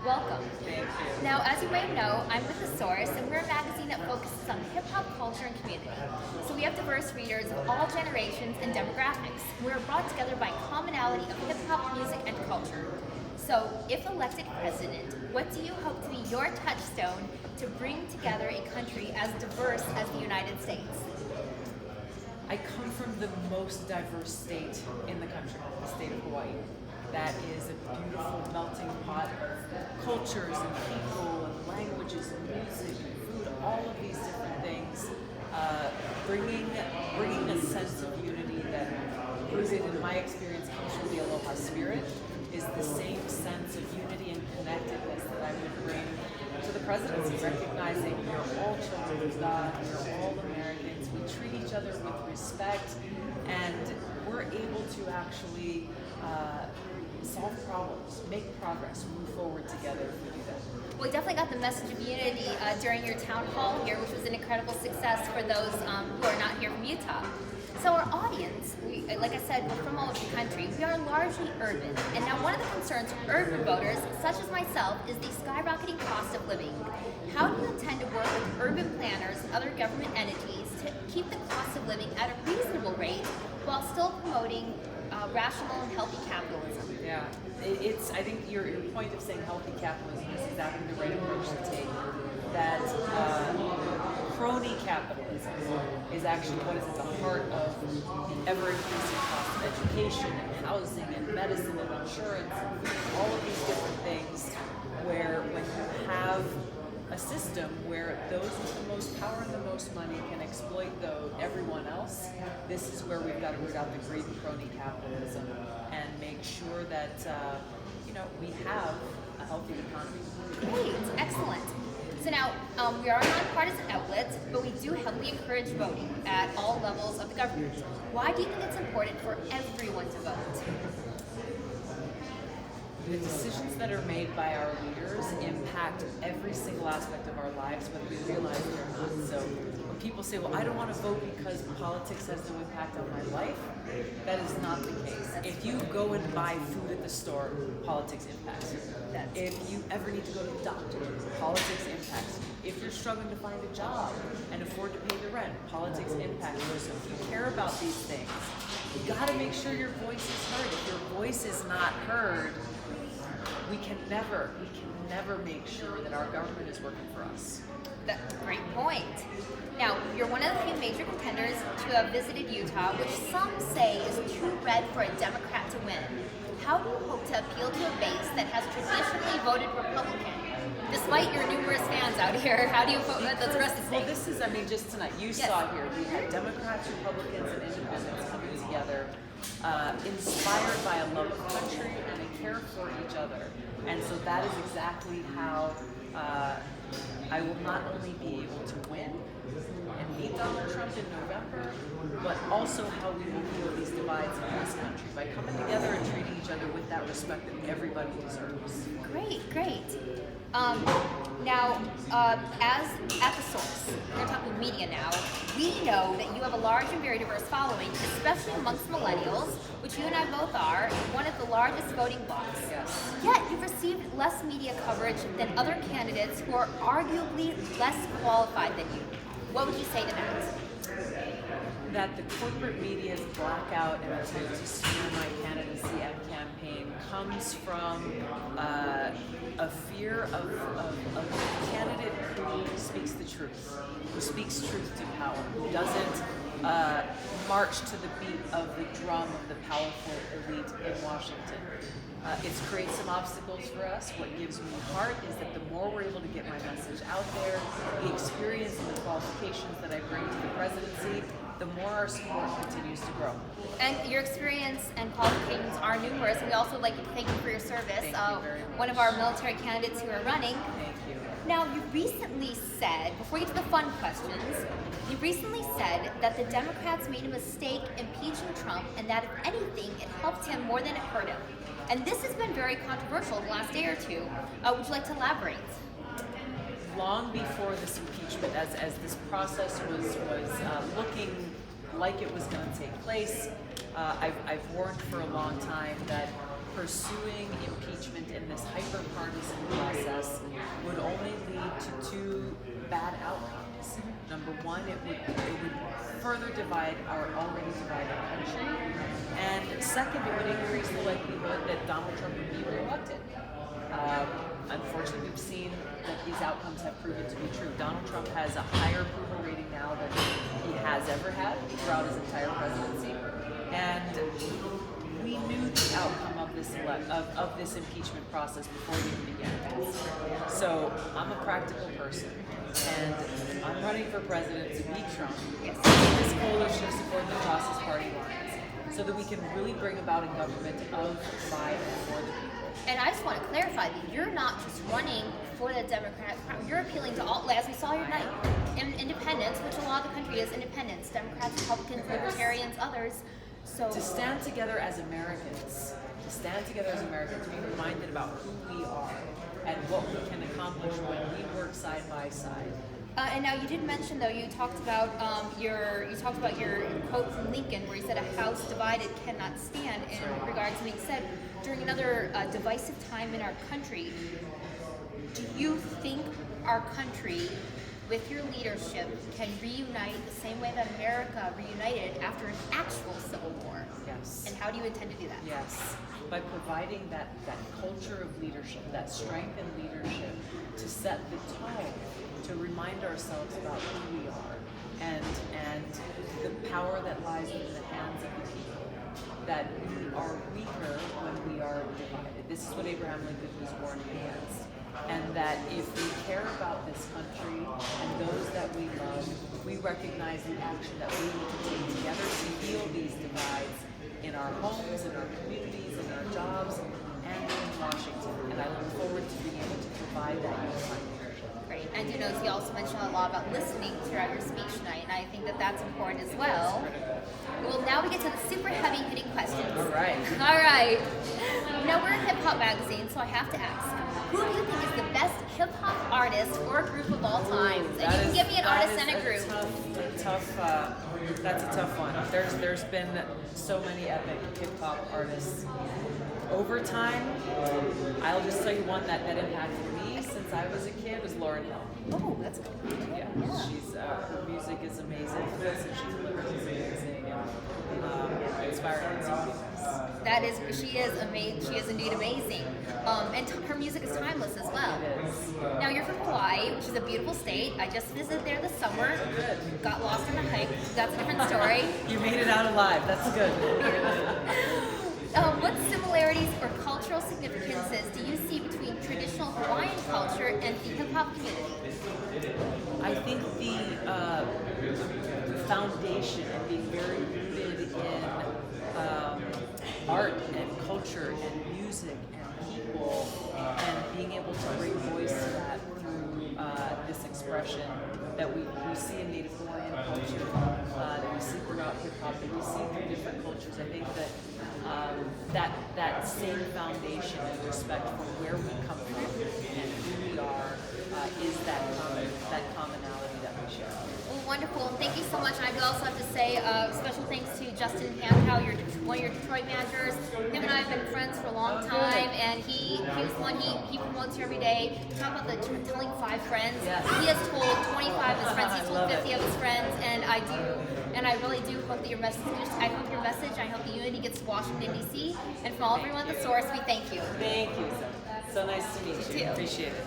Welcome. Thank you. Now, as you might know, I'm with The Source, and we're a magazine that focuses on hip-hop culture and community. So we have diverse readers of all generations and demographics. We're brought together by commonality of hip-hop music and culture. So, if elected president, what do you hope to be your touchstone to bring together a country as diverse as the United States? I come from the most diverse state in the country, the state of Hawaii. That is a beautiful melting pot of cultures and people and languages and music and food, all of these different things, bringing a sense of unity that, rooted in my experience, comes from the Aloha spirit, is the same sense of unity and connectedness that I would bring to the presidency, recognizing you're all children of God, you're all Americans, we treat each other with respect, and we're able to actually solve problems, make progress, move forward together if we do that. Well, we definitely got the message of unity during your town hall here, which was an incredible success for those who are not here from Utah. So our audience, like I said, we're from all over the country. We are largely urban. And now one of the concerns for urban voters, such as myself, is the skyrocketing cost of living. How do you intend to work with urban planners and other government entities to keep the cost of living at a reasonable rate while still promoting rational and healthy capitalism? Yeah, I think your point of saying healthy capitalism is exactly the right approach to take. That crony capitalism is actually what is at the heart of the ever-increasing cost of education and housing and medicine and insurance and all of these different things, where when you have a system where those with the most power and the most money can exploit everyone else, this is where we've got to root out the greed and crony capitalism and make sure that we have a healthy economy. Great, excellent. So now, we are a nonpartisan outlet, but we do heavily encourage voting at all levels of the government. Why do you think it's important for everyone to vote? The decisions that are made by our leaders impact every single aspect of our lives, whether we realize it or not. So when people say, well, I don't want to vote because politics has no impact on my life, that is not the case. If you go and buy food at the store, politics impacts you. If you ever need to go to the doctor, politics impacts you. If you're struggling to find a job and afford to pay the rent, politics impacts you. So if you care about these things, you got to make sure your voice is heard. If your voice is not heard, we can never make sure that our government is working for us. That's a great point. Now, you're one of the few major contenders to have visited Utah, which some say is too red for a Democrat to win. How do you hope to appeal to a base that has traditionally voted Republican? Despite your numerous fans out here, how do you vote with the rest of the state? Well, this is, just tonight, you saw here, we had Democrats, Republicans, and independents coming together, inspired by a love of country and a care for each other. And so that is exactly how I will not only be able to win and beat Donald Trump in November, but also how we will heal these divides in this country by coming together and treating each other with that respect that everybody deserves. Great. Now, as at The Source, we're talking media now, we know that you have a large and very diverse following, especially amongst millennials, which you and I both are, one of the largest voting blocs. Yes. Yet, you've received less media coverage than other candidates who are arguably less qualified than you. What would you say to that? That the corporate media's blackout and attempt to smear my candidacy and campaign comes from a fear of a candidate who speaks the truth, who speaks truth to power, who doesn't march to the beat of the drum of the powerful elite in Washington. It's created some obstacles for us. What gives me heart is that the more we're able to get my message out there, the experience and the qualifications that I bring to the presidency, the more our support continues to grow. And your experience and qualifications are numerous. We also would like to thank you for your service. Thank you very much. One of our military candidates who are running. Thank you. Now, you recently said, before we get to the fun questions, you recently said that the Democrats made a mistake impeaching Trump and that if anything, it helped him more than it hurt him. And this has been very controversial the last day or two. Would you like to elaborate? Long before this impeachment, as this process was looking like it was going to take place, I've warned for a long time that pursuing impeachment in this hyper-partisan process bad outcomes. Number one, it would further divide our already divided country, and second, it would increase the likelihood that Donald Trump would be reelected. Unfortunately, we've seen that these outcomes have proven to be true. Donald Trump has a higher approval rating now than he has ever had throughout his entire presidency, and we knew the outcome of this impeachment process before it even began. So I'm a practical person, and I'm running for president to beat Trump. This coalition of support the process party lines, so that we can really bring about a government of, by, and for the people. And I just want to clarify that you're not just running for the Democratic Party. You're appealing to all, as we saw your night, independents, which a lot of the country is independents, Democrats, Republicans, Libertarians, others. So to stand together as Americans, being reminded about who we are and what we can accomplish when we work side by side. And now you did mention, though, you talked about your quote from Lincoln, where he said, "A house divided cannot stand." In regards to being said during another divisive time in our country, do you think our country, with your leadership, can reunite the same way that America reunited after an actual civil war? Yes. And how do you intend to do that? Yes, by providing that culture of leadership, that strength in leadership, to set the tone, to remind ourselves about who we are, and the power that lies in the hands of the people, that we are weaker when we are divided. This is what Abraham Lincoln was warning against. And that if we care about this country and those that we love, we recognize the action that we need to take together to heal these divides in our homes, in our communities, in our jobs, and in Washington. And I look forward to being able to provide that unified leadership. Great. I do notice you also mentioned a lot about listening throughout your speech tonight, and I think that that's important as well. Well, now we get to the super heavy-hitting questions. All right. All right. Now, we're a hip-hop magazine, so I have to ask, who do you think is the best hip-hop artist or group of all time? And you can give me an artist and a group. That's a tough one. There's been so many epic hip-hop artists over time. I'll just tell you one that impacted me since I was a kid was Lauryn Hill. Oh, that's good. Yeah, she's her music is amazing. And she delivers is amazing, and inspiring so many things. She is amazing. She is indeed amazing. And her music is timeless as well. It is. Now you're from Hawaii, which is a beautiful state. I just visited there this summer. Got lost in a hike. That's a different story. You made it out alive. That's good. What similarities or cultural significances do you see between traditional Hawaiian culture and the hip-hop community? I think the foundation of being very rooted in art and culture and music and people, and being able to bring voice to that through this expression that we see in Native Hawaiian culture, that we see throughout hip-hop, that we see through different cultures. I think that that same foundation and respect for where we come from and who we are is that commonality that we share. Well, wonderful. Thank you so much. And I would also have to say special thanks to Justin Pankow, one of your Detroit managers. Him and I have been friends for a long time, and he was one, he promotes you every day. Talk about telling 5 friends. Yes. He has told 25 of his friends. He's told 50 of his friends, and I really do hope that your message, I hope the unity gets to Washington, D.C. And from everyone at the source, we thank you. Thank you. So nice to meet you. You too. Appreciate it.